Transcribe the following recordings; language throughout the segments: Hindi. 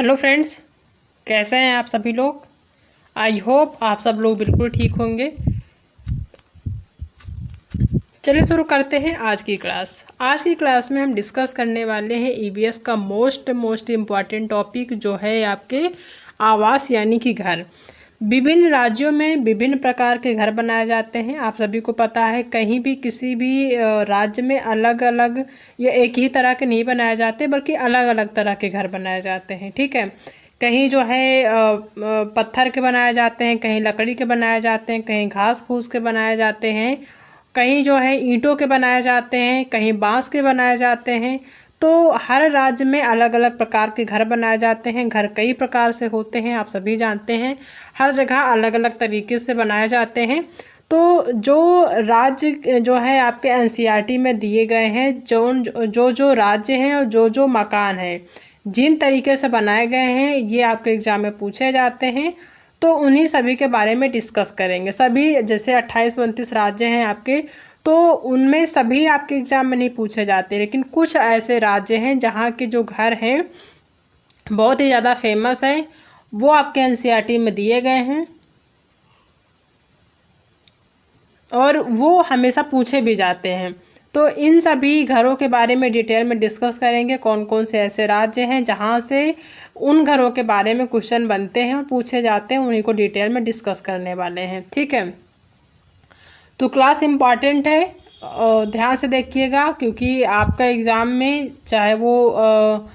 हेलो फ्रेंड्स, कैसे हैं आप सभी लोग। आई होप आप सब लोग बिल्कुल ठीक होंगे। चलिए शुरू करते हैं आज की क्लास। आज की क्लास में हम डिस्कस करने वाले हैं ईवीएस का मोस्ट इम्पॉर्टेंट टॉपिक जो है आपके आवास यानी कि घर। विभिन्न राज्यों में विभिन्न प्रकार के घर बनाए जाते हैं। आप सभी को पता है कहीं भी किसी भी राज्य में अलग अलग या एक ही तरह के नहीं बनाए जाते, बल्कि अलग अलग तरह के घर बनाए जाते हैं। ठीक है, कहीं जो है पत्थर के बनाए जाते हैं, कहीं लकड़ी के बनाए जाते हैं, कहीं घास फूस के बनाए जाते हैं, कहीं जो है ईंटों के बनाए जाते हैं, कहीं बांस के बनाए जाते हैं। तो हर राज्य में अलग अलग प्रकार के घर बनाए जाते हैं। घर कई प्रकार से होते हैं, आप सभी जानते हैं। हर जगह अलग अलग तरीके से बनाए जाते हैं। तो जो राज्य जो है आपके एनसीईआरटी में दिए गए हैं, जो राज्य हैं और जो मकान हैं, जिन तरीके से बनाए गए हैं, ये आपके एग्जाम में पूछे जाते हैं। तो उन्हीं सभी के बारे में डिस्कस करेंगे। सभी जैसे 28-29 राज्य हैं आपके, तो उनमें सभी आपके एग्जाम में नहीं पूछे जाते, लेकिन कुछ ऐसे राज्य हैं जहाँ के जो घर हैं बहुत ही ज़्यादा फेमस है, वो आपके एनसीईआरटी में दिए गए हैं और वो हमेशा पूछे भी जाते हैं। तो इन सभी घरों के बारे में डिटेल में डिस्कस करेंगे। कौन कौन से ऐसे राज्य हैं जहाँ से उन घरों के बारे में क्वेश्चन बनते हैं और पूछे जाते हैं, उन्हीं को डिटेल में डिस्कस करने वाले हैं। ठीक है, तो क्लास इम्पॉर्टेंट है और ध्यान से देखिएगा, क्योंकि आपका एग्ज़ाम में चाहे वो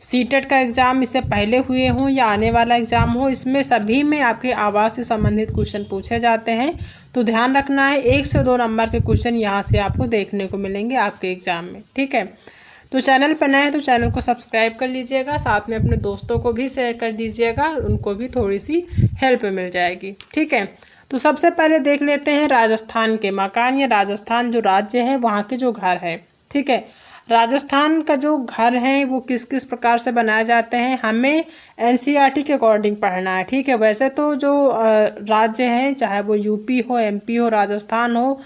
सीटेट का एग्ज़ाम इससे पहले हुए हों या आने वाला एग्ज़ाम हो, इसमें सभी में आपके आवास से संबंधित क्वेश्चन पूछे जाते हैं। तो ध्यान रखना है, 1 से 2 नंबर के क्वेश्चन यहाँ से आपको देखने को मिलेंगे आपके एग्ज़ाम में। ठीक है, तो चैनल पर नए हैं तो चैनल को सब्सक्राइब कर लीजिएगा, साथ में अपने दोस्तों को भी शेयर कर दीजिएगा, उनको भी थोड़ी सी हेल्प मिल जाएगी। ठीक है, तो सबसे पहले देख लेते हैं राजस्थान के मकान, या राजस्थान जो राज्य है वहाँ के जो घर है। ठीक है, राजस्थान का जो घर है वो किस किस प्रकार से बनाए जाते हैं, हमें एनसीईआरटी के अकॉर्डिंग पढ़ना है। ठीक है, वैसे तो जो राज्य हैं, चाहे वो यूपी हो, एमपी हो, राजस्थान हो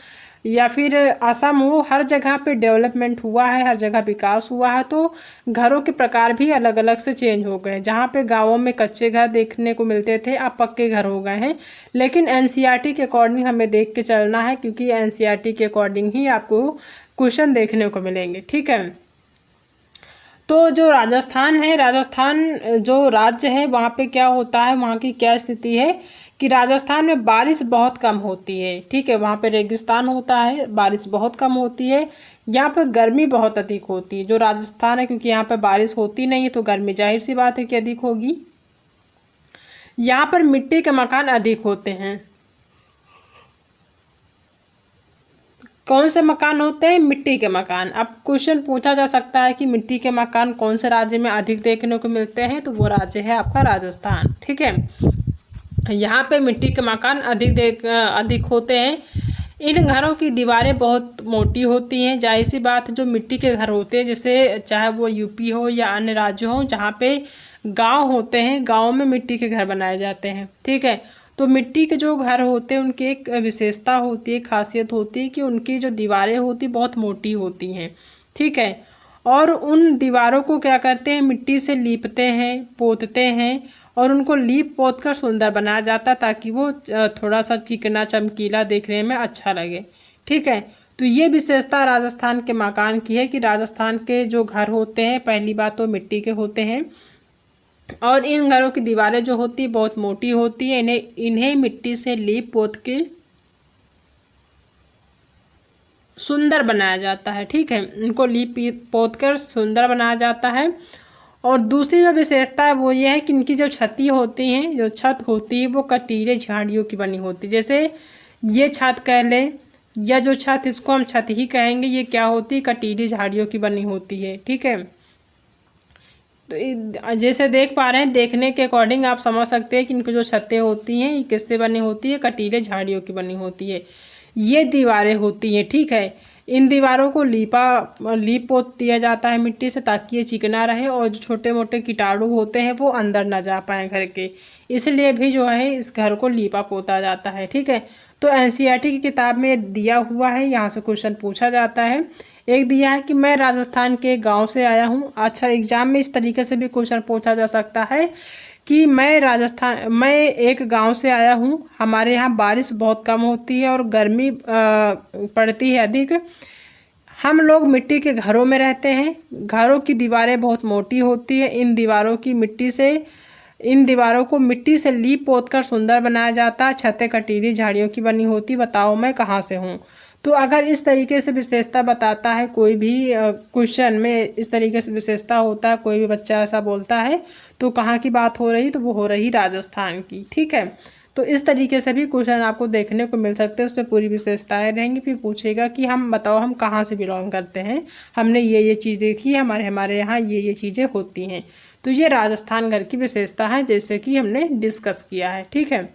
या फिर असम हो, हर जगह पे डेवलपमेंट हुआ है, हर जगह विकास हुआ है। तो घरों के प्रकार भी अलग अलग से चेंज हो गए। जहाँ पे गाँवों में कच्चे घर देखने को मिलते थे, अब पक्के घर हो गए हैं। लेकिन एनसीईआरटी के अकॉर्डिंग हमें देख के चलना है, क्योंकि एनसीईआरटी के अकॉर्डिंग ही आपको क्वेश्चन देखने को मिलेंगे। ठीक है, तो जो राजस्थान है, राजस्थान जो राज्य है, वहाँ पे क्या होता है, वहाँ की क्या स्थिति है कि राजस्थान में बारिश बहुत कम होती है। ठीक है, वहाँ पे रेगिस्तान होता है, बारिश बहुत कम होती है। यहाँ पे गर्मी बहुत अधिक होती है। जो राजस्थान है, क्योंकि यहाँ पे बारिश होती नहीं है, तो गर्मी जाहिर सी बात है कि अधिक होगी। यहाँ पर मिट्टी के मकान अधिक होते हैं। कौन से मकान होते हैं? मिट्टी के मकान। अब क्वेश्चन पूछा जा सकता है कि मिट्टी के मकान कौन से राज्य में अधिक देखने को मिलते हैं, तो वो राज्य है आपका राजस्थान। ठीक है, यहाँ पे मिट्टी के मकान अधिक होते हैं। इन घरों की दीवारें बहुत मोटी होती हैं। जाहिर सी बात, जो मिट्टी के घर होते हैं, जैसे चाहे वो यूपी हो या अन्य राज्य हो, जहाँ पे गांव होते हैं, गांव में मिट्टी के घर बनाए जाते हैं। ठीक है, तो मिट्टी के जो घर होते हैं उनकी एक विशेषता होती है, खासियत होती है कि उनकी जो दीवारें होती बहुत मोटी होती हैं। ठीक है, और उन दीवारों को क्या करते हैं, मिट्टी से लीपते हैं, पोतते हैं, और उनको लीप पोत कर सुंदर बनाया जाता है, ताकि वो थोड़ा सा चिकना चमकीला देखने में अच्छा लगे। ठीक है, तो ये विशेषता राजस्थान के मकान की है कि राजस्थान के जो घर होते हैं, पहली बात तो मिट्टी के होते हैं, और इन घरों की दीवारें जो होती है बहुत मोटी होती है। इन्हें मिट्टी से लीप पोत के सुंदर बनाया जाता है। ठीक है, इनको लीप पोत कर सुंदर बनाया जाता है। और दूसरी जो विशेषता है वो ये है कि इनकी जो छतें होती हैं, जो छत होती है, वो कटीले झाड़ियों की बनी होती है। जैसे ये छत कह लें, या जो छत, इसको हम छत ही कहेंगे, ये क्या होती है, कटीली झाड़ियों की बनी होती है। ठीक है, तो जैसे देख पा रहे हैं, देखने के अकॉर्डिंग आप समझ सकते हैं कि इनकी जो छतें होती हैं ये किससे बनी होती है, कटीले झाड़ियों की बनी होती है। ये दीवारें होती हैं। ठीक है, इन दीवारों को लीप पोत दिया जाता है मिट्टी से, ताकि ये चिकना रहे और जो छोटे मोटे कीटाणु होते हैं वो अंदर ना जा पाए घर के, इसलिए भी जो है इस घर को लीपा पोता जाता है। ठीक है, तो एनसीईआरटी की किताब में दिया हुआ है, यहाँ से क्वेश्चन पूछा जाता है। एक दिया है कि मैं राजस्थान के गांव से आया हूँ। अच्छा, एग्जाम में इस तरीके से भी क्वेश्चन पूछा जा सकता है कि मैं एक गांव से आया हूँ, हमारे यहाँ बारिश बहुत कम होती है और गर्मी पड़ती है अधिक। हम लोग मिट्टी के घरों में रहते हैं, घरों की दीवारें बहुत मोटी होती है, इन दीवारों को मिट्टी से लीप पोत कर सुंदर बनाया जाता है, छतें कटीली झाड़ियों की बनी होती, बताओ मैं कहाँ से हूँ। तो अगर इस तरीके से विशेषता बताता है, कोई भी क्वेश्चन में इस तरीके से विशेषता होता है, कोई भी बच्चा ऐसा बोलता है, तो कहाँ की बात हो रही, तो वो हो रही राजस्थान की। ठीक है, तो इस तरीके से भी क्वेश्चन आपको देखने को मिल सकते हैं, उसमें पूरी विशेषताएं रहेंगी। फिर पूछेगा कि हम बताओ हम कहाँ से बिलोंग करते हैं, हमने ये चीज़ देखी है, हमारे यहाँ ये चीज़ें होती हैं। तो ये राजस्थान घर की विशेषता है, जैसे कि हमने डिस्कस किया है। ठीक है,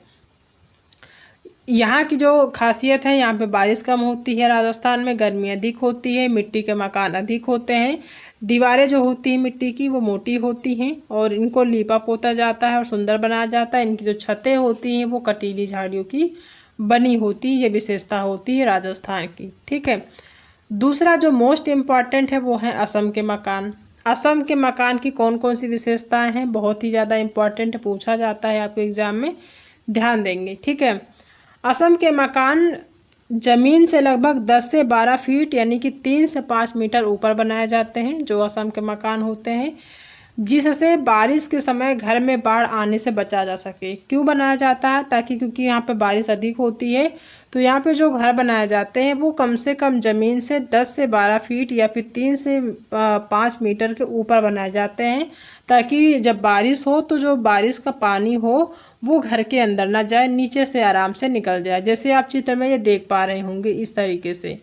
यहाँ की जो खासियत है, यहाँ पे बारिश कम होती है, राजस्थान में गर्मी अधिक होती है, मिट्टी के मकान अधिक होते हैं, दीवारें जो होती हैं मिट्टी की वो मोटी होती हैं और इनको लीपा पोता जाता है और सुंदर बनाया जाता है। इनकी जो छतें होती हैं वो कटीली झाड़ियों की बनी होती है, ये विशेषता होती है राजस्थान की। ठीक है, दूसरा जो मोस्ट इम्पॉर्टेंट है वो है असम के मकान। असम के मकान की कौन कौन सी विशेषताएं हैं, बहुत ही ज़्यादा इम्पॉर्टेंट पूछा जाता है आपके एग्जाम में, ध्यान देंगे। ठीक है, असम के मकान ज़मीन से लगभग 10 से 12 फीट यानी कि 3 से 5 मीटर ऊपर बनाए जाते हैं, जो असम के मकान होते हैं, जिससे बारिश के समय घर में बाढ़ आने से बचा जा सके। क्यों बनाया जाता है, ताकि क्योंकि यहाँ पे बारिश अधिक होती है, तो यहाँ पे जो घर बनाए जाते हैं वो कम से कम ज़मीन से 10 से 12 फीट या फिर 3 से 5 मीटर के ऊपर बनाए जाते हैं, ताकि जब बारिश हो तो जो बारिश का पानी हो वो घर के अंदर ना जाए, नीचे से आराम से निकल जाए। जैसे आप चित्र में ये देख पा रहे होंगे, इस तरीके से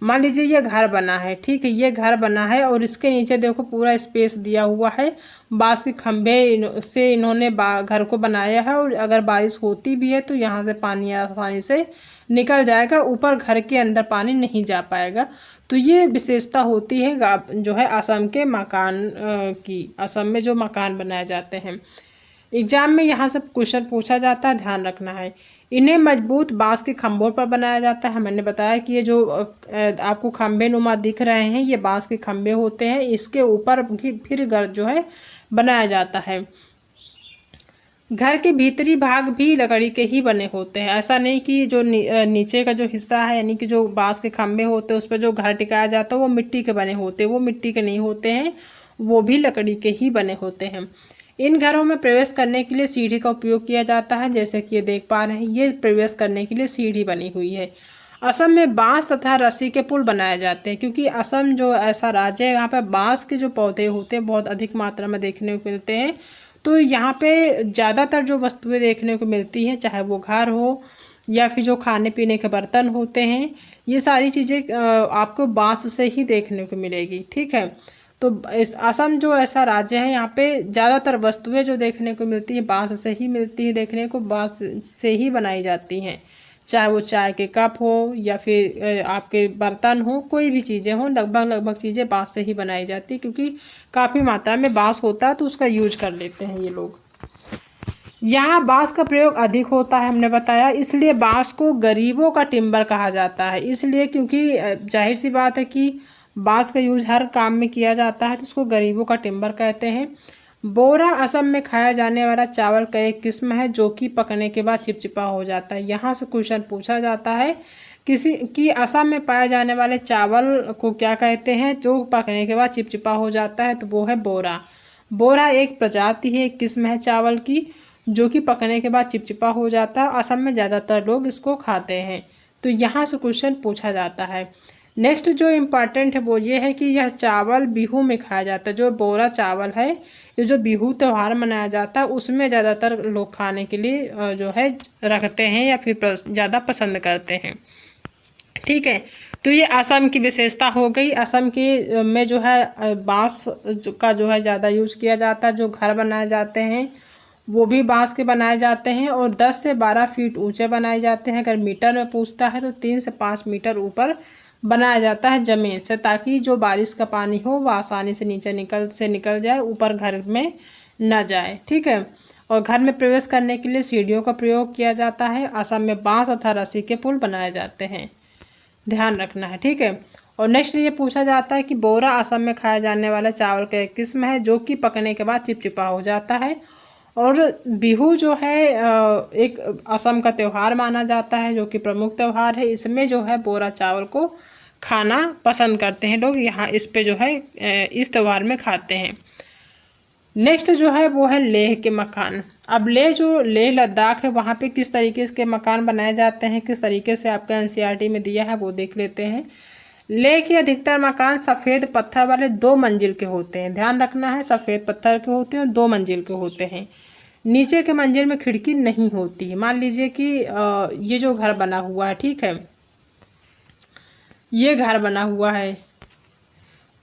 मान लीजिए ये घर बना है। ठीक है, ये घर बना है और इसके नीचे देखो पूरा स्पेस दिया हुआ है, बांस के खंभे से इन्होंने घर को बनाया है, और अगर बारिश होती भी है तो यहाँ से पानी आसानी से निकल जाएगा, ऊपर घर के अंदर पानी नहीं जा पाएगा। तो ये विशेषता होती है जो है असम के मकान की, असम में जो मकान बनाए जाते हैं। एग्जाम में यहाँ से क्वेश्चन पूछा जाता है, ध्यान रखना है। इन्हें मजबूत बांस के खंभों पर बनाया जाता है। मैंने बताया कि ये जो आपको खंभे नुमा दिख रहे हैं ये बांस के खंभे होते हैं, इसके ऊपर फिर घर जो है बनाया जाता है। घर के भीतरी भाग भी लकड़ी के ही बने होते हैं, ऐसा नहीं कि जो नीचे का जो हिस्सा है यानी कि जो बांस के खंभे होते हैं उस पर जो घर टिकाया जाता है वो मिट्टी के बने होते हैं, वो मिट्टी के नहीं होते हैं, वो भी लकड़ी के ही बने होते हैं। इन घरों में प्रवेश करने के लिए सीढ़ी का उपयोग किया जाता है, जैसे कि ये देख पा रहे हैं, ये प्रवेश करने के लिए सीढ़ी बनी हुई है। असम में बांस तथा रस्सी के पुल बनाए जाते हैं, क्योंकि असम जो ऐसा राज्य है यहाँ पे बांस के जो पौधे होते हैं बहुत अधिक मात्रा में देखने को मिलते हैं। तो यहाँ पे ज़्यादातर जो वस्तुएं देखने को मिलती हैं, चाहे वो घर हो या फिर जो खाने पीने के बर्तन होते हैं, ये सारी चीज़ें आपको बांस से ही देखने को मिलेगी। ठीक है, तो इस असम जो ऐसा राज्य है यहाँ पे ज़्यादातर वस्तुएं जो देखने को मिलती हैं बांस से ही मिलती है, देखने को बांस से ही बनाई जाती हैं, चाहे वो चाय के कप हो या फिर आपके बर्तन हो, कोई भी चीज़ें हो, लगभग चीज़ें बांस से ही बनाई जाती है, क्योंकि काफ़ी मात्रा में बांस होता है तो उसका यूज कर लेते हैं ये लोग। यहाँ बांस का प्रयोग अधिक होता है, हमने बताया, इसलिए बांस को गरीबों का टिम्बर कहा जाता है। इसलिए क्योंकि जाहिर सी बात है कि बांस का यूज हर काम में किया जाता है, तो उसको गरीबों का टिम्बर कहते हैं। बोरा असम में खाया जाने वाला चावल का एक किस्म है जो कि पकने के बाद चिपचिपा हो जाता है। यहाँ से क्वेश्चन पूछा जाता है कि असम में पाए जाने वाले चावल को क्या कहते हैं जो पकने के बाद चिपचिपा हो जाता है, तो वो है बोरा। बोरा एक प्रजाति है, एक किस्म है चावल की जो कि पकने के बाद चिपचिपा हो जाता है। असम में ज़्यादातर लोग इसको खाते हैं, तो यहाँ से क्वेश्चन पूछा जाता है। नेक्स्ट जो इम्पॉर्टेंट है वो ये है कि यह चावल बिहू में खाया जाता है। जो बोरा चावल है ये जो बिहू त्यौहार मनाया जाता है उसमें ज़्यादातर लोग खाने के लिए जो है रखते हैं या फिर ज़्यादा पसंद करते हैं। ठीक है, तो ये असम की विशेषता हो गई। असम की में जो है बांस का जो है ज़्यादा यूज़ किया जाता है, जो घर बनाए जाते हैं वो भी बांस के बनाए जाते हैं और 10 से 12 फीट ऊंचे बनाए जाते हैं। अगर मीटर में पूछता है तो 3 से 5 मीटर ऊपर बनाया जाता है ज़मीन से, ताकि जो बारिश का पानी हो वह आसानी से नीचे निकल जाए, ऊपर घर में न जाए। ठीक है, और घर में प्रवेश करने के लिए सीढ़ियों का प्रयोग किया जाता है। असम में बांस तथा रस्सी के पुल बनाए जाते हैं, ध्यान रखना है। ठीक है, और नेक्स्ट ये पूछा जाता है कि बोरा असम में खाया जाने वाला चावल का एक किस्म है जो कि पकने के बाद चिपचिपा हो जाता है। और बिहू जो है एक असम का त्यौहार माना जाता है जो कि प्रमुख त्यौहार है। इसमें जो है बोरा चावल को खाना पसंद करते हैं लोग, यहाँ इस पे जो है इस त्यौहार में खाते हैं। नेक्स्ट जो है वो है लेह के मकान। अब लेह लद्दाख है, वहाँ पे किस तरीके के मकान बनाए जाते हैं, किस तरीके से आपका एनसीईआरटी में दिया है वो देख लेते हैं। लेह के अधिकतर मकान सफ़ेद पत्थर वाले 2 मंजिल के होते हैं। ध्यान रखना है, सफ़ेद पत्थर के होते हैं और 2 मंजिल के होते हैं। नीचे के मंजिल में खिड़की नहीं होती है। मान लीजिए कि ये जो घर बना हुआ है, ठीक है, ये घर बना हुआ है,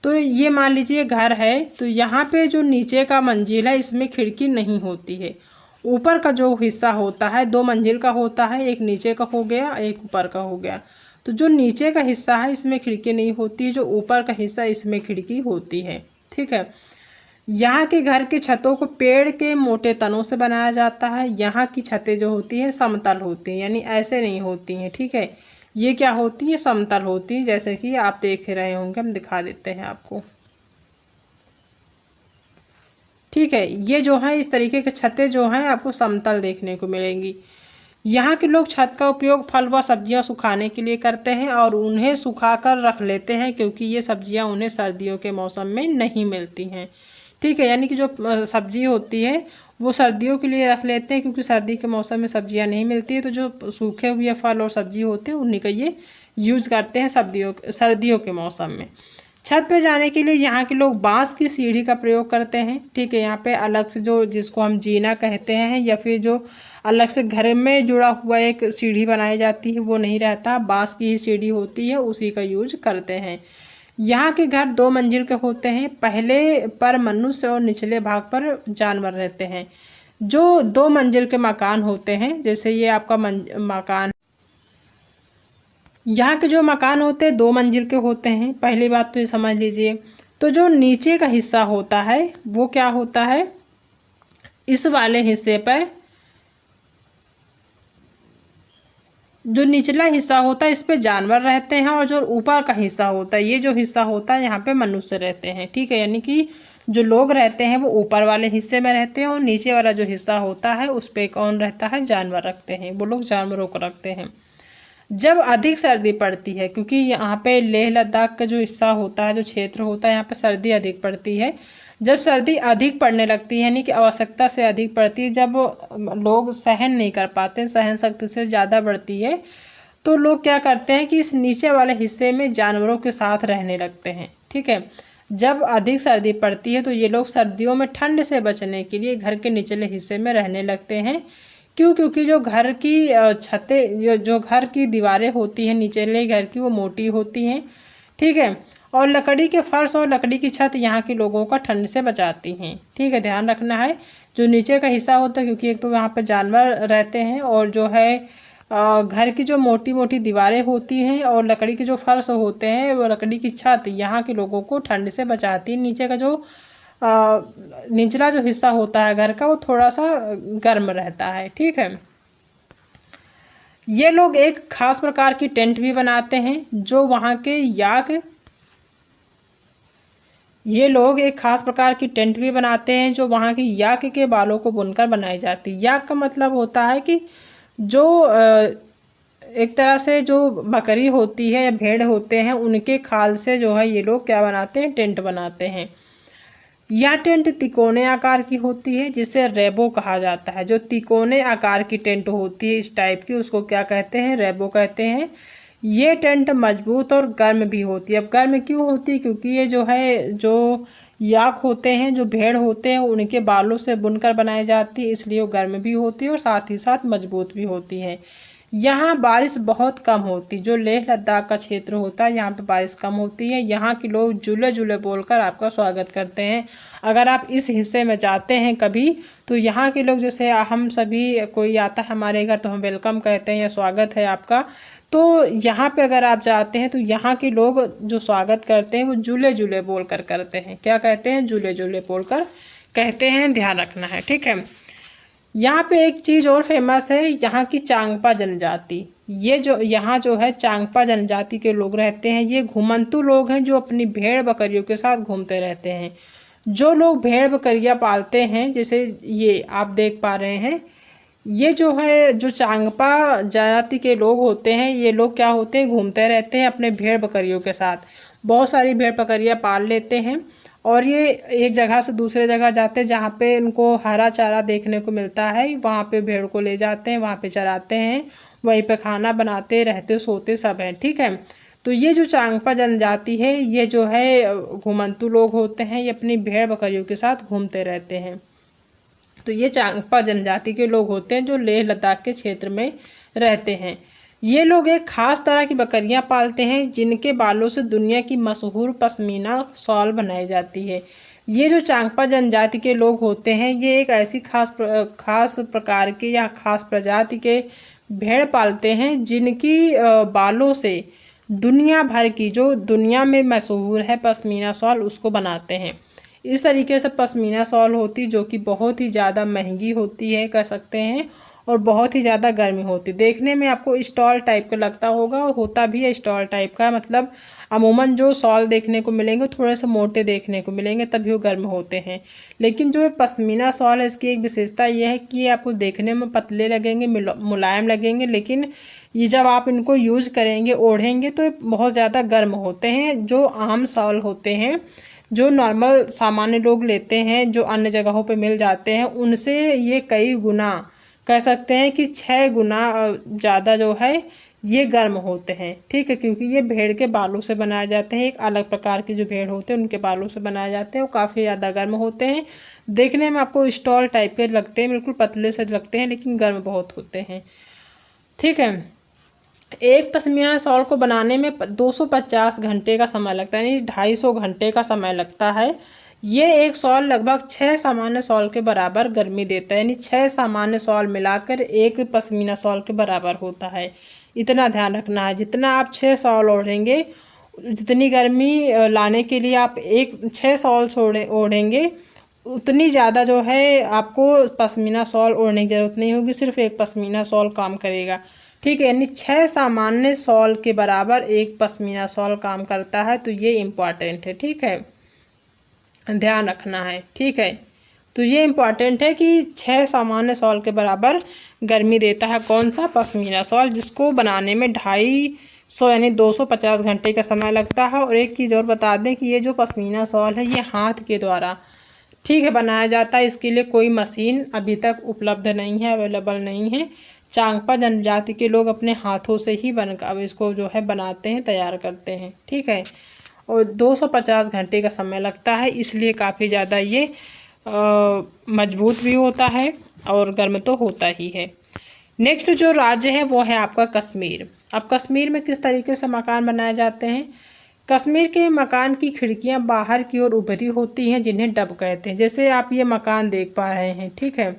तो ये मान लीजिए घर है, तो यहाँ पे जो नीचे का मंजिल है इसमें खिड़की नहीं होती है। ऊपर का जो हिस्सा होता है 2 मंजिल का होता है, एक नीचे का हो गया, एक ऊपर का हो गया। तो जो नीचे का हिस्सा है इसमें खिड़की नहीं होती, जो ऊपर का हिस्सा इसमें खिड़की होती है, ठीक है। यहाँ के घर के छतों को पेड़ के मोटे तनों से बनाया जाता है। यहाँ की छतें जो होती हैं समतल होती हैं, यानी ऐसे नहीं होती हैं, ठीक है। ये क्या होती है, समतल होती है, जैसे कि आप देख रहे होंगे, हम दिखा देते हैं आपको, ठीक है। ये जो है इस तरीके के छतें जो हैं आपको समतल देखने को मिलेंगी। यहाँ के लोग छत का उपयोग फल व सब्जियाँ सुखाने के लिए करते हैं और उन्हें सुखा कर रख लेते हैं क्योंकि ये सब्जियाँ उन्हें सर्दियों के मौसम में नहीं मिलती हैं, ठीक है। यानी कि जो सब्जी होती है वो सर्दियों के लिए रख लेते हैं क्योंकि सर्दी के मौसम में सब्जियां नहीं मिलती है, तो जो सूखे हुए फल और सब्जी होते हैं उन्हीं का ये यूज करते हैं सर्दियों के मौसम में। छत पे जाने के लिए यहाँ के लोग बांस की सीढ़ी का प्रयोग करते हैं, ठीक है। यहाँ पे अलग से जो जिसको हम जीना कहते हैं या फिर जो अलग से घर में जुड़ा हुआ एक सीढ़ी बनाई जाती है वो नहीं रहता, बांस की ही सीढ़ी होती है, उसी का यूज करते हैं। यहाँ के घर 2 मंजिल के होते हैं। पहले पर मनुष्य और निचले भाग पर जानवर रहते हैं। जो 2 मंजिल के मकान होते हैं, जैसे ये आपका मकान, यहाँ के जो मकान होते हैं 2 मंजिल के होते हैं। पहली बात तो ये समझ लीजिए। तो जो नीचे का हिस्सा होता है वो क्या होता है, इस वाले हिस्से पर जो निचला हिस्सा होता है इस पे जानवर रहते हैं और जो ऊपर का हिस्सा होता है, ये जो हिस्सा होता है यहाँ पे मनुष्य रहते हैं, ठीक है। यानी कि जो लोग रहते हैं वो ऊपर वाले हिस्से में रहते हैं और नीचे वाला जो हिस्सा होता है उस पे कौन रहता है, जानवर रखते हैं, वो लोग जानवरों को रखते हैं। जब अधिक सर्दी पड़ती है, क्योंकि यहाँ पे लेह लद्दाख का जो हिस्सा होता है, जो क्षेत्र होता है, यहाँ पे सर्दी अधिक पड़ती है। जब सर्दी अधिक पड़ने लगती है यानी कि आवश्यकता से अधिक पड़ती है, जब लोग सहन नहीं कर पाते, सहन शक्ति से ज़्यादा बढ़ती है, तो लोग क्या करते हैं कि इस नीचे वाले हिस्से में जानवरों के साथ रहने लगते हैं, ठीक है। जब अधिक सर्दी पड़ती है तो ये लोग सर्दियों में ठंड से बचने के लिए घर के निचले हिस्से में रहने लगते हैं। क्यों? क्योंकि जो घर की छतें, जो घर की दीवारें होती हैं निचले घर की, वो मोटी होती हैं, ठीक है। और लकड़ी के फर्श और लकड़ी की छत यहाँ के लोगों का ठंड से बचाती हैं, ठीक है। ध्यान रखना है, जो नीचे का हिस्सा होता है, क्योंकि एक तो यहाँ पर जानवर रहते हैं और जो है घर की जो मोटी मोटी दीवारें होती हैं और लकड़ी के जो फर्श होते हैं, वो लकड़ी की छत यहाँ के लोगों को ठंड से बचाती है। नीचे का जो निचला जो हिस्सा होता है घर का, वो थोड़ा सा गर्म रहता है, ठीक है। ये लोग एक खास प्रकार की टेंट भी बनाते हैं जो वहाँ के याक के बालों को बुनकर बनाई जाती है। याक का मतलब होता है कि जो एक तरह से जो बकरी होती है या भेड़ होते हैं, उनके खाल से जो है ये लोग क्या बनाते हैं, टेंट बनाते हैं। यह टेंट तिकोने आकार की होती है जिसे रेबो कहा जाता है। जो तिकोने आकार की टेंट होती है इस टाइप की, उसको क्या कहते हैं, रेबो कहते हैं। ये टेंट मजबूत और गर्म भी होती है। अब गर्म क्यों होती है? क्योंकि ये जो है, जो याक होते हैं, जो भेड़ होते हैं, उनके बालों से बुनकर बनाई जाती है, इसलिए वो गर्म भी होती है और साथ ही साथ मजबूत भी होती है। यहाँ बारिश बहुत कम होती, जो लेह लद्दाख का क्षेत्र होता है यहाँ पे बारिश कम होती है। यहाँ के लोग जुले जुले बोलकर आपका स्वागत करते हैं। अगर आप इस हिस्से में जाते हैं कभी, तो यहाँ के लोग, जैसे हम सभी, कोई आता है हमारे घर तो हम वेलकम कहते हैं या स्वागत है आपका, तो यहाँ पे अगर आप जाते हैं तो यहाँ के लोग जो स्वागत करते हैं वो जुले जुले बोल कर करते हैं। क्या कहते हैं? जुले जुले बोल कर कहते हैं, ध्यान रखना है, ठीक है। यहाँ पे एक चीज़ और फेमस है, यहाँ की चांगपा जनजाति। ये जो यहाँ जो है चांगपा जनजाति के लोग रहते हैं। ये घुमंतू लोग हैं जो अपनी भेड़ बकरियों के साथ घूमते रहते हैं। जो लोग भेड़ बकरियाँ पालते हैं, जैसे ये आप देख पा रहे हैं, ये जो है जो चांगपा जाति के लोग होते हैं, ये लोग क्या होते हैं, घूमते रहते हैं अपने भेड़ बकरियों के साथ। बहुत सारी भेड़ बकरियाँ पाल लेते हैं और ये एक जगह से दूसरे जगह जाते हैं जहाँ पे उनको हरा चारा देखने को मिलता है, वहाँ पे भेड़ को ले जाते हैं, वहाँ पे चराते हैं, वहीं पे खाना बनाते, रहते, सोते सब हैं। ठीक है। तो ये जो चांगपा जनजाति है, ये जो है घुमंतू लोग होते हैं, ये अपनी भेड़ बकरियों के साथ घूमते रहते हैं। तो ये चांगपा जनजाति के लोग होते हैं जो लेह लद्दाख के क्षेत्र में रहते हैं। ये लोग एक खास तरह की बकरियां पालते हैं जिनके बालों से दुनिया की मशहूर पश्मीना शॉल बनाई जाती है। ये जो चांगपा जनजाति के लोग होते हैं, ये एक ऐसी खास प्रकार के या खास प्रजाति के भेड़ पालते हैं जिनकी बालों से दुनिया भर की, जो दुनिया में मशहूर है पश्मीना शॉल, उसको बनाते हैं। इस तरीके से पश्मीना शॉल होती जो कि बहुत ही ज़्यादा महंगी होती है कह सकते हैं, और बहुत ही ज़्यादा गर्मी होती। देखने में आपको स्टॉल टाइप का लगता होगा, और होता भी है स्टॉल टाइप का। मतलब अमूमन जो शॉल देखने को मिलेंगे थोड़े से मोटे देखने को मिलेंगे, तभी वो गर्म होते हैं। लेकिन जो पश्मीना शॉल है, इसकी एक विशेषता ये है कि ये आपको देखने में पतले लगेंगे, मुलायम लगेंगे, लेकिन ये जब आप इनको यूज़ करेंगे, ओढ़ेंगे, तो बहुत ज़्यादा गर्म होते हैं। जो आम शॉल होते हैं, जो नॉर्मल सामान्य लोग लेते हैं, जो अन्य जगहों पे मिल जाते हैं, उनसे ये कई गुना, कह सकते हैं कि 6 गुना ज़्यादा जो है ये गर्म होते हैं। ठीक है। क्योंकि ये भेड़ के बालों से बनाए जाते हैं। एक अलग प्रकार के जो भेड़ होते हैं उनके बालों से बनाए जाते हैं। वो काफ़ी ज़्यादा गर्म होते हैं। देखने में आपको स्टॉल टाइप के लगते हैं, बिल्कुल पतले से लगते हैं, लेकिन गर्म बहुत होते हैं। ठीक है। एक पश्मीना शॉल को बनाने में 250 घंटे का समय लगता है, यानी 250 घंटे का समय लगता है। ये एक शॉल लगभग 6 सामान्य शॉल के बराबर गर्मी देता है, यानी 6 सामान्य शॉल मिलाकर एक पश्मीना शॉल के बराबर होता है। इतना ध्यान रखना है, जितना आप 6 शॉल ओढ़ेंगे, जितनी गर्मी लाने के लिए आप 6 शॉल ओढ़ेंगे, उतनी ज़्यादा जो है आपको पश्मीना शॉल ओढ़ने की ज़रूरत नहीं होगी। सिर्फ एक पश्मीना शॉल काम करेगा। ठीक है। यानी 6 सामान्य शॉल के बराबर एक पश्मीना शॉल काम करता है। तो ये इम्पॉर्टेंट है। ठीक है, ध्यान रखना है। ठीक है। तो ये इम्पॉर्टेंट है कि 6 सामान्य शॉल के बराबर गर्मी देता है कौन सा, पश्मीना शॉल, जिसको बनाने में 250 यानी 250 घंटे का समय लगता है। और एक चीज़ और बता दें कि ये जो पश्मीना शॉल है, ये हाथ के द्वारा, ठीक है, बनाया जाता है। इसके लिए कोई मशीन अभी तक उपलब्ध नहीं है, अवेलेबल नहीं है। चांगपा जनजाति के लोग अपने हाथों से ही अब इसको जो है बनाते हैं, तैयार करते हैं। ठीक है। और 250 घंटे का समय लगता है, इसलिए काफ़ी ज़्यादा ये मजबूत भी होता है और गर्म तो होता ही है। नेक्स्ट जो राज्य है वो है आपका कश्मीर। अब कश्मीर में किस तरीके से मकान बनाए जाते हैं। कश्मीर के मकान की खिड़कियां बाहर की ओर उभरी होती हैं, जिन्हें डब कहते हैं। जैसे आप ये मकान देख पा रहे हैं। ठीक है।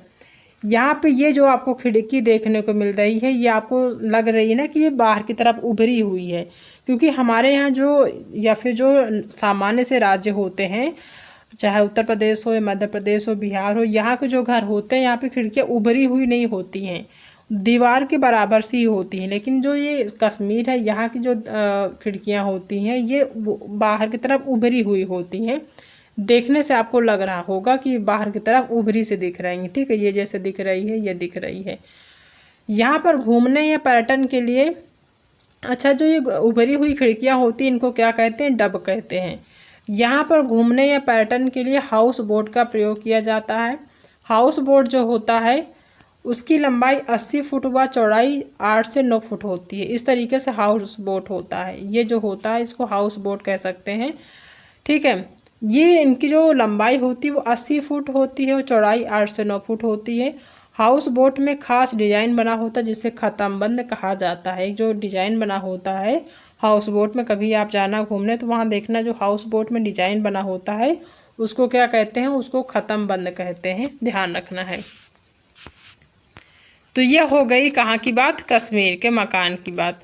यहाँ पे ये जो आपको खिड़की देखने को मिल रही है, ये आपको लग रही है ना कि ये बाहर की तरफ उभरी हुई है, क्योंकि हमारे यहाँ जो या फिर जो सामान्य से राज्य होते हैं, चाहे उत्तर प्रदेश हो या मध्य प्रदेश हो, बिहार हो, यहाँ के जो घर होते हैं, यहाँ पे खिड़कियाँ उभरी हुई नहीं होती हैं, दीवार के बराबर सी होती हैं। लेकिन जो ये कश्मीर है, यहाँ की जो खिड़कियाँ होती हैं, ये बाहर की तरफ उभरी हुई होती हैं। देखने से आपको लग रहा होगा कि बाहर की तरफ उभरी से दिख रही हैं। ठीक है। ये जैसे दिख रही है, ये दिख रही है। यहाँ पर घूमने या पर्यटन के लिए, अच्छा, जो ये उभरी हुई खिड़कियाँ होती हैं, इनको क्या कहते हैं, डब कहते हैं। यहाँ पर घूमने या पर्यटन के लिए हाउस बोट का प्रयोग किया जाता है। हाउस बोट जो होता है, उसकी लंबाई 80 फुट व चौड़ाई 8 से 9 फुट होती है। इस तरीके से हाउस बोट होता है। ये जो होता है, इसको हाउस बोट कह सकते हैं। ठीक है। ये इनकी जो लंबाई होती है वो 80 फुट होती है और चौड़ाई 8 से 9 फुट होती है। हाउस बोट में खास डिजाइन बना होता है, जिसे खत्मबंद कहा जाता है। जो डिजाइन बना होता है हाउस बोट में, कभी आप जाना घूमने तो वहाँ देखना, जो हाउस बोट में डिजाइन बना होता है उसको क्या कहते हैं, उसको खत्मबंद कहते हैं। ध्यान रखना है। तो ये हो गई कहाँ की बात, कश्मीर के मकान की बात।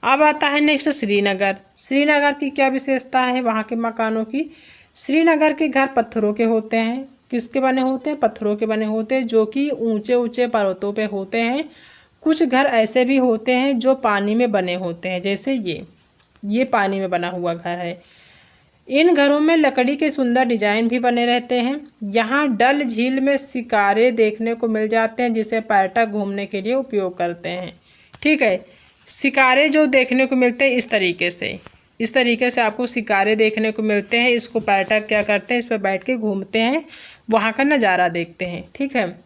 अब आता है नेक्स्ट श्रीनगर। श्रीनगर की क्या विशेषता है वहाँ के मकानों की। श्रीनगर के घर पत्थरों के होते हैं। किसके बने होते हैं, पत्थरों के बने होते हैं, जो कि ऊंचे ऊंचे पर्वतों पे होते हैं। कुछ घर ऐसे भी होते हैं जो पानी में बने होते हैं, जैसे ये पानी में बना हुआ घर है। इन घरों में लकड़ी के सुंदर डिजाइन भी बने रहते हैं। यहाँ डल झील में शिकारे देखने को मिल जाते हैं, जिसे पर्यटक घूमने के लिए उपयोग करते हैं। ठीक है, शिकारे जो देखने को मिलते हैं इस तरीके से आपको शिकारे देखने को मिलते हैं। इसको पर्यटक क्या करते हैं, इस पर बैठ के घूमते हैं, वहाँ का नज़ारा देखते हैं। ठीक है,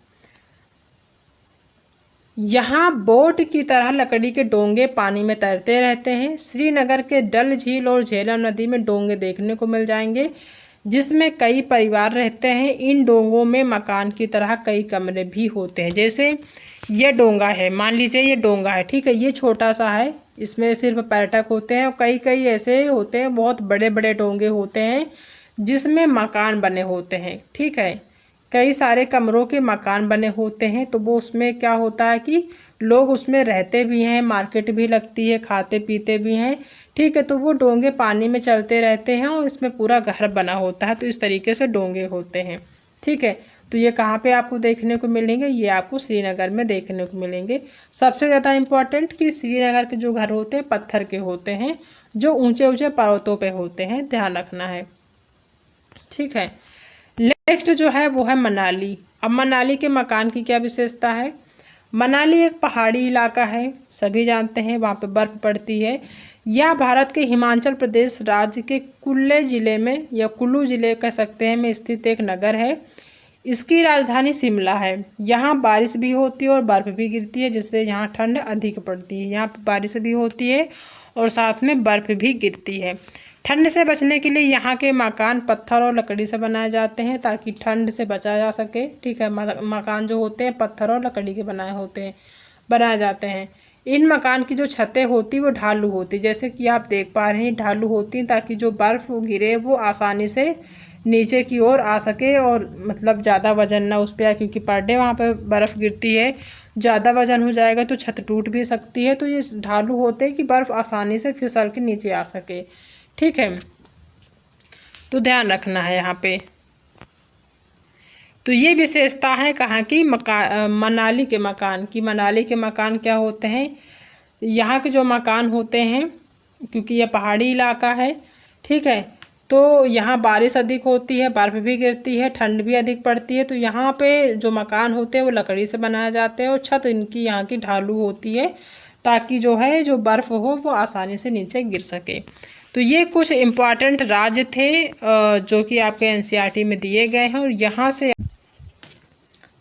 यहाँ बोट की तरह लकड़ी के डोंगे पानी में तैरते रहते हैं। श्रीनगर के डल झील और झेलम नदी में डोंगे देखने को मिल जाएंगे, जिसमें कई परिवार रहते हैं। इन डोंगों में मकान की तरह कई कमरे भी होते हैं। जैसे ये डोंगा है, मान लीजिए ये डोंगा है, ठीक है, ये छोटा सा है, इसमें सिर्फ पर्यटक होते हैं। और कई कई ऐसे होते हैं, बहुत बड़े बड़े डोंगे होते हैं जिसमें मकान बने होते हैं। ठीक है, कई सारे कमरों के मकान बने होते हैं। तो वो उसमें क्या होता है कि लोग उसमें रहते भी हैं, मार्केट भी लगती है, खाते पीते भी हैं। ठीक है, तो वो डोंगे पानी में चलते रहते हैं और इसमें पूरा घर बना होता है। तो इस तरीके से डोंगे होते हैं। ठीक है, तो ये कहाँ पे आपको देखने को मिलेंगे, ये आपको श्रीनगर में देखने को मिलेंगे। सबसे ज़्यादा इम्पोर्टेंट कि श्रीनगर के जो घर होते हैं पत्थर के होते हैं, जो ऊंचे ऊंचे पर्वतों पे होते हैं, ध्यान रखना है। ठीक है, नेक्स्ट जो है वो है मनाली। अब मनाली के मकान की क्या विशेषता है। मनाली एक पहाड़ी इलाका है, सभी जानते हैं, वहाँ पे बर्फ़ पड़ती है। यह भारत के हिमाचल प्रदेश राज्य के कुल्लू ज़िले में, या कुल्लू ज़िले कह सकते हैं, में स्थित एक नगर है। इसकी राजधानी शिमला है। यहाँ बारिश भी होती है और बर्फ़ भी गिरती है, जिससे यहाँ ठंड अधिक पड़ती है। यहाँ बारिश भी होती है और साथ में बर्फ़ भी गिरती है। ठंड से बचने के लिए यहाँ के मकान पत्थर और लकड़ी से बनाए जाते हैं, ताकि ठंड से बचा जा सके। ठीक है, मकान जो होते हैं पत्थर और लकड़ी के बनाए जाते हैं। इन मकान की जो छतें होती वो ढालू होती, जैसे कि आप देख पा रहे हैं, ढालू होती हैं, ताकि जो बर्फ़ गिरे वो आसानी से नीचे की ओर आ सके, और मतलब ज़्यादा वजन ना उस पर आए, क्योंकि पर डे वहाँ पर बर्फ़ गिरती है। ज़्यादा वजन हो जाएगा तो छत टूट भी सकती है। तो ये ढालू होते हैं कि बर्फ़ आसानी से फिसल के नीचे आ सके। ठीक है, तो ध्यान रखना है यहाँ पे। तो ये विशेषता है कहाँ की, मनाली के मकान की। मनाली के मकान क्या होते हैं, यहाँ के जो मकान होते हैं, क्योंकि यह पहाड़ी इलाका है, ठीक है, तो यहाँ बारिश अधिक होती है, बर्फ़ भी गिरती है, ठंड भी अधिक पड़ती है। तो यहाँ पे जो मकान होते हैं वो लकड़ी से बनाए जाते हैं, और छत इनकी यहाँ की ढालू होती है, ताकि जो है जो बर्फ़ हो वो आसानी से नीचे गिर सके। तो ये कुछ इम्पॉर्टेंट राज्य थे जो कि आपके एनसीईआरटी में दिए गए हैं। और यहाँ से,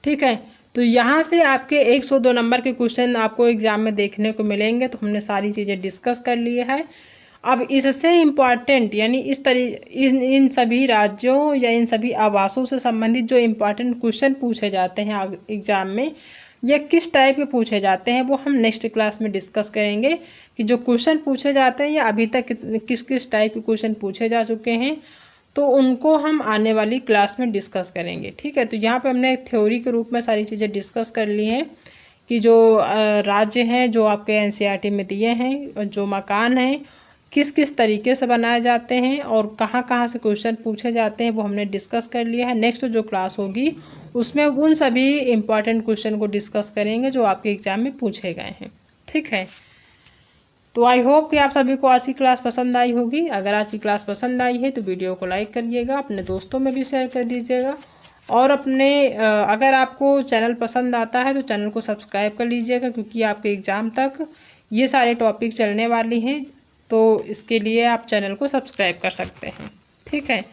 ठीक है, तो यहाँ से आपके 102 नंबर के क्वेश्चन आपको एग्ज़ाम में देखने को मिलेंगे। तो हमने सारी चीज़ें डिस्कस कर ली है। अब इससे इम्पॉर्टेंट, यानी इन सभी राज्यों या इन सभी आवासों से संबंधित जो इम्पॉर्टेंट क्वेश्चन पूछे जाते हैं एग्ज़ाम में, या किस टाइप के पूछे जाते हैं, वो हम नेक्स्ट क्लास में डिस्कस करेंगे कि जो क्वेश्चन पूछे जाते हैं या अभी तक किस किस टाइप के क्वेश्चन पूछे जा चुके हैं, तो उनको हम आने वाली क्लास में डिस्कस करेंगे। ठीक है, तो यहाँ पे हमने थ्योरी के रूप में सारी चीज़ें डिस्कस कर ली हैं कि जो राज्य हैं जो आपके एनसीईआरटी में दिए हैं, और जो मकान हैं किस किस तरीके से बनाए जाते हैं, और कहाँ कहाँ से क्वेश्चन पूछे जाते हैं, वो हमने डिस्कस कर लिया है। नेक्स्ट जो क्लास होगी उसमें उन सभी इम्पॉर्टेंट क्वेश्चन को डिस्कस करेंगे जो आपके एग्ज़ाम में पूछे गए हैं। ठीक है, तो आई होप कि आप सभी को आज की क्लास पसंद आई होगी। अगर आज की क्लास पसंद आई है तो वीडियो को लाइक करिएगा, अपने दोस्तों में भी शेयर कर दीजिएगा, और अगर आपको चैनल पसंद आता है तो चैनल को सब्सक्राइब कर लीजिएगा, क्योंकि आपके एग्ज़ाम तक ये सारे टॉपिक चलने वाली हैं। तो इसके लिए आप चैनल को सब्सक्राइब कर सकते हैं। ठीक है,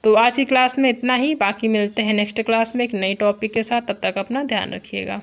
तो आज की क्लास में इतना ही, बाकी मिलते हैं नेक्स्ट क्लास में एक नई टॉपिक के साथ। तब तक अपना ध्यान रखिएगा।